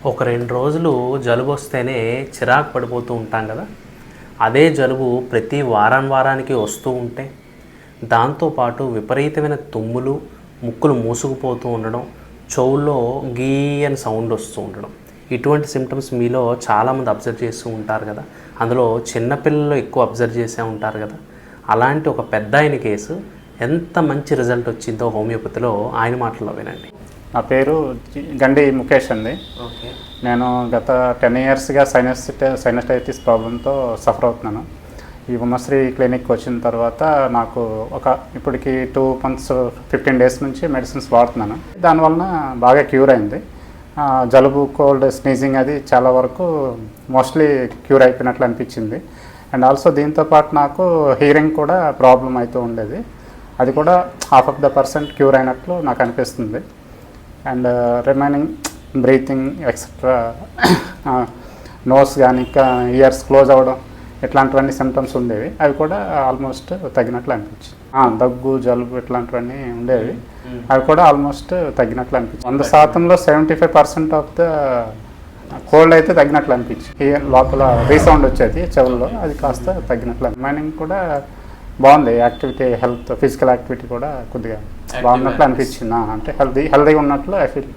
ఒక 2 రోజులు జలుబు వస్తేనే చిరాకు పడిపోతూ ఉంటాం కదా. అదే జలుబు ప్రతి వారానికి వస్తూ ఉంటే, దాంతోపాటు విపరీతమైన తుమ్ములు, ముక్కులు మూసుకుపోతూ ఉండడం, చెవుల్లో గీ అని సౌండ్ వస్తూ ఉండడం, ఇటువంటి సిమ్టమ్స్ మీలో చాలామంది అబ్జర్వ్ చేస్తూ ఉంటారు కదా. అందులో చిన్నపిల్లలు ఎక్కువ అబ్జర్వ్ చేసే ఉంటారు కదా. అలాంటి ఒక పెద్ద ఆయన కేసు ఎంత మంచి రిజల్ట్ వచ్చిందో హోమియోపతిలో ఆయన మాటల్లో వినండి. నా పేరు గండి ముఖేష్ అండి. ఓకే. నేను గత 10 ఇయర్స్గా సైనస్టైటిస్ ప్రాబ్లంతో సఫర్ అవుతున్నాను. ఈ ఉమశ్రీ క్లినిక్ వచ్చిన తర్వాత నాకు ఇప్పటికి 2 months 15 days నుంచి మెడిసిన్స్ వాడుతున్నాను. దానివలన బాగా క్యూర్ అయింది. జలుబు, కోల్డ్, స్నీజింగ్ అది చాలా వరకు మోస్ట్లీ క్యూర్ అయిపోయినట్లు అనిపించింది. అండ్ ఆల్సో దీంతోపాటు నాకు హీరింగ్ కూడా ప్రాబ్లం అవుతూ ఉండేది. అది కూడా 50% క్యూర్ అయినట్లు నాకు అనిపిస్తుంది. And remaining breathing etcetera, nose కానీ ఇయర్స్ క్లోజ్ అవ్వడం, ఇట్లాంటివన్నీ సిమ్టమ్స్ ఉండేవి. అవి కూడా ఆల్మోస్ట్ తగ్గినట్లు అనిపించింది. దగ్గు, జలుబు ఇట్లాంటివన్నీ ఉండేవి. అవి కూడా ఆల్మోస్ట్ తగ్గినట్లు అనిపించింది. 100%లో 75% ఆఫ్ ద కోల్డ్ అయితే తగ్గినట్లు అనిపించింది. లోపల రీసౌండ్ వచ్చేది చెవుల్లో, అది కాస్త తగ్గినట్లు. రిమైనింగ్ కూడా బాగుంది. యాక్టివిటీ, హెల్త్, ఫిజికల్ యాక్టివిటీ కూడా కొద్దిగా బాగున్నట్లు అనిపించింది. అంటే హెల్తీగా ఉన్నట్లు ఐ ఫీల్.